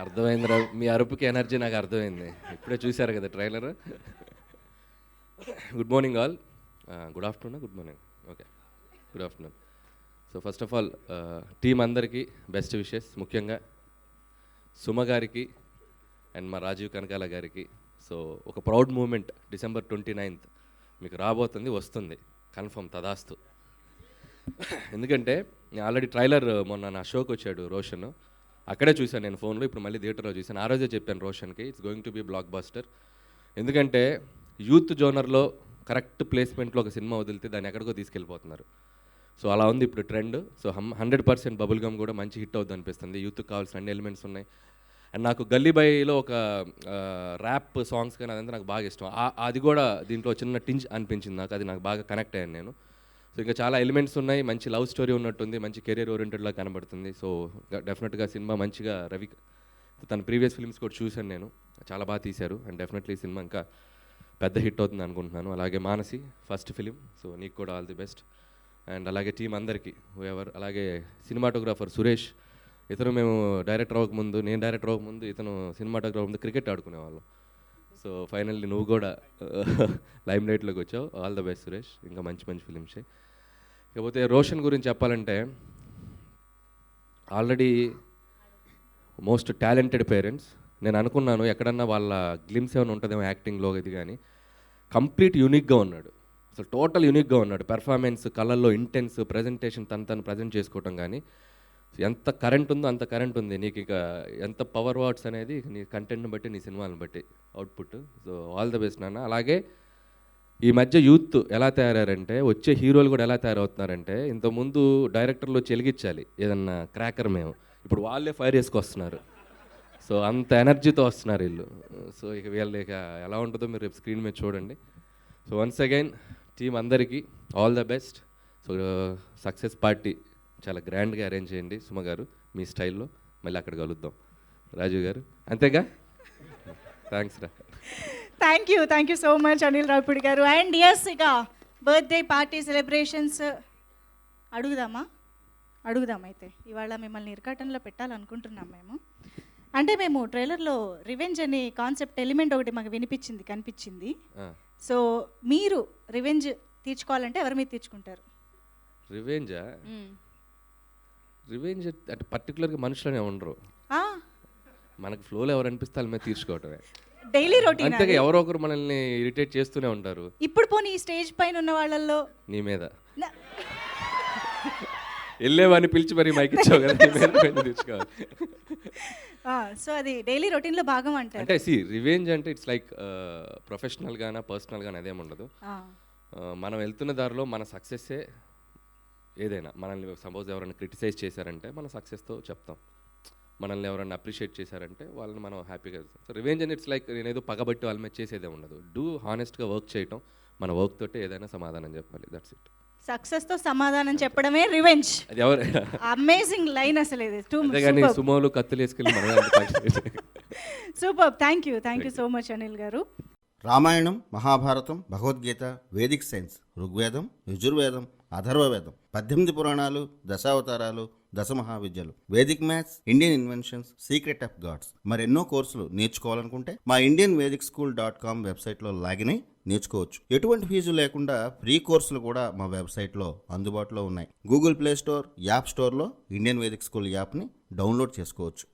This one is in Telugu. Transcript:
అర్థమైందిరా, మీ అరుపుకి ఎనర్జీ నాకు అర్థమైంది. ఇప్పుడే చూశారు కదా trailer. Good morning all. Good afternoon, good morning, okay, good afternoon. So first of all team అందరికీ బెస్ట్ విషెస్, ముఖ్యంగా సుమ గారికి అండ్ మా రాజీవ్ కనకాల గారికి. సో ఒక ప్రౌడ్ మూమెంట్ December 29th మీకు రాబోతుంది, వస్తుంది కన్ఫర్మ్, తదాస్తు. ఎందుకంటే నేను ఆల్రెడీ ట్రైలర్ మొన్న నా షోకి వచ్చాడు రోషన్, అక్కడే చూశాను నేను ఫోన్లో, ఇప్పుడు మళ్ళీ థియేటర్లో చూశాను. ఆ రోజే చెప్పాను రోషన్కి, it's going to be blockbuster. ఎందుకంటే యూత్ జోనర్లో కరెక్ట్ ప్లేస్మెంట్లో ఒక సినిమా వదిలితే దాన్ని ఎక్కడికో తీసుకెళ్ళిపోతున్నారు. సో అలా ఉంది ఇప్పుడు ట్రెండ్. సో 100% బబుల్ గమ్ కూడా మంచి హిట్ అవుతుంది అనిపిస్తుంది. యూత్కి కావాల్సిన అన్ని ఎలిమెంట్స్ ఉన్నాయి. అండ్ నాకు గల్లీ బాయ్లో ఒక ర్యాప్ సాంగ్స్ కానీ అదంతా నాకు బాగా ఇష్టం. అది కూడా దీంట్లో చిన్న టింజ్ అనిపించింది నాకు, అది నాకు బాగా కనెక్ట్ అయ్యాను నేను. సో ఇంకా చాలా ఎలిమెంట్స్ ఉన్నాయి, మంచి లవ్ స్టోరీ ఉన్నట్టుంది, మంచి కెరీర్ ఓరియంటెడ్లా కనబడుతుంది. సో డెఫినెట్గా సినిమా మంచిగా రవి తన ప్రీవియస్ ఫిల్మ్స్ కూడా చూశాను నేను, చాలా బాగా తీశారు. అండ్ డెఫినెట్లీ సినిమా ఇంకా పెద్ద హిట్ అవుతుంది అనుకుంటున్నాను. అలాగే మానసి ఫస్ట్ ఫిలిం, సో నీకు కూడా ఆల్ ది బెస్ట్. అండ్ అలాగే టీం అందరికీ ఎవరు, అలాగే సినిమాటోగ్రాఫర్ సురేష్, ఇతను మేము డైరెక్టర్ అవ్వకముందు, నేను డైరెక్టర్ అవ్వకముందు ఇతను సినిమాటోగ్రాఫర్ ముందు క్రికెట్ ఆడుకునేవాళ్ళం. సో ఫైనల్లీ నువ్వు కూడా లైమ్ లైట్లోకి వచ్చావు, ఆల్ ద బెస్ట్ సురేష్, ఇంకా మంచి మంచి ఫిలిమ్సే. ఇకపోతే రోషన్ గురించి చెప్పాలంటే ఆల్రెడీ మోస్ట్ టాలెంటెడ్ పేరెంట్స్. నేను అనుకున్నాను ఎక్కడన్నా వాళ్ళ గ్లిమ్స్ ఏమైనా ఉంటుందేమో యాక్టింగ్లో, ఇది కానీ కంప్లీట్ యూనిక్గా ఉన్నాడు, అసలు టోటల్ యూనిక్గా ఉన్నాడు. పెర్ఫార్మెన్స్, కళ్ళల్లో ఇంటెన్స్, ప్రజెంటేషన్, తను ప్రజెంట్ చేసుకోవటం కానీ ఎంత కరెంట్ ఉందో అంత కరెంట్ ఉంది. నీకు ఇక ఎంత పవర్ వాట్స్ అనేది నీ కంటెంట్ని బట్టి, నీ సినిమాలను బట్టి output. So all the best నాన్న. అలాగే ఈ మధ్య యూత్ ఎలా తయారంటే, వచ్చే హీరోలు కూడా ఎలా తయారవుతున్నారంటే, ఇంతకుముందు డైరెక్టర్లు చెలిగించాలి ఏదన్నా క్రాకర్, మేము ఇప్పుడు వాళ్ళే ఫైర్ చేసుకొస్తున్నారు. సో అంత ఎనర్జీతో వస్తున్నారు వీళ్ళు. సో ఇక వీళ్ళు ఇక ఎలా ఉంటుందో మీరు రేపు స్క్రీన్ మీద చూడండి. సో వన్స్ అగైన్ టీం అందరికీ all the best. So success party చాలా గ్రాండ్గా అరేంజ్ చేయండి సుమ గారు, మీ స్టైల్లో. మళ్ళీ అక్కడ కలుద్దాం రాజీవ్ గారు, అంతేగా? థ్యాంక్స్ రా. Thank you so much Anil Ravipudi గారు. అండ్ ఎస్, ఇక బర్త్డే పార్టీ సెలబ్రేషన్స్ అడుగుదాం అయితే ఇవాళ మిమ్మల్ని ఇరకాటంలో పెట్టాలనుకుంటున్నాం మేము. అంటే మేము ట్రైలర్లో రివెంజ్ అనే కాన్సెప్ట్ ఎలిమెంట్ ఒకటి మాకు కనిపించింది. సో మీరు రివెంజ్ తీర్చుకోవాలంటే ఎవరి మీద తీర్చుకుంటారు? రివెంజా? రివెంజ్ అంటే పర్టికులర్గా మనుషులనే ఉండరు, మనకు ఫ్లోలో ఎవరు అనిపిస్తే వాళ్ళ మీద తీర్చుకోవటమే, డైలీ రొటీన్. అంతేగా ఎవరో ఒకరు మనల్ని ఇరిటేట్ చేస్తూనే ఉంటారు. ఇప్పుడు పోనీ ఈ స్టేజ్ పైన ఉన్న వాళ్ళల్లో నీ మీద వెళ్ళేవాడిని పిలిచి మరి మైక్ ఇచ్చావు కదా, నీ మీద తీర్చుకోవాలి. సో అది డైలీ రొటీన్లో భాగం అంటారు. అంటే రివెంజ్ అంటే ఇట్స్ లైక్ ప్రొఫెషనల్ గానా పర్సనల్ గానా అదేముండదు. మనం వెళ్తున్న దారిలో మన సక్సెస్సే ఏదైనా. మనల్ని సపోజ్ ఎవరైనా క్రిటిసైజ్ చేశారంటే మన సక్సెస్తో చెప్తాం, మనల్ని ఎవరైనా అప్రిషియేట్ చేశారంటే వాళ్ళని మనం హ్యాపీగా. సో రివెంజ్ అని ఇట్స్ లైక్ నేనేదో పగబట్టి వాళ్ళ మీద చేసేదే ఉండదు. డూ హానెస్ట్గా వర్క్ చేయటం, మన వర్క్ తోటే ఏదైనా సమాధానం చెప్పాలి, దట్స్ ఇట్. సక్సెస్తో సమాధానం చెప్పడమే రివెంజ్. అది ఎవరు అమేజింగ్ లైన్ అసలు ఇది. కానీ సుమోలు కత్తులు వేసుకెళ్ళి super. Thank you so much Anil garu. Ramayanam, Mahabharatam, Bhagavad Gita, Vedic science, Rigvedam, Yajurvedam, Atharvavedam, 18 పురాణాలు, దశావతారాలు, 10 మహావిద్యలు, Vedic maths, Indian inventions, secret of gods, మరెన్నో కోర్సులు నేర్చుకోవాలనుకుంటే మా indianvedicSchool.com వెబ్సైట్లో లాగిన్ అయి నేర్చుకోవచ్చు. ఎటువంటి ఫీజు లేకుండా ఫ్రీ కోర్సులు కూడా మా వెబ్సైట్లో అందుబాటులో ఉన్నాయి. గూగుల్ ప్లే స్టోర్, యాప్ స్టోర్లో ఇండియన్ వేదిక్ స్కూల్ యాప్ని డౌన్లోడ్ చేసుకోవచ్చు.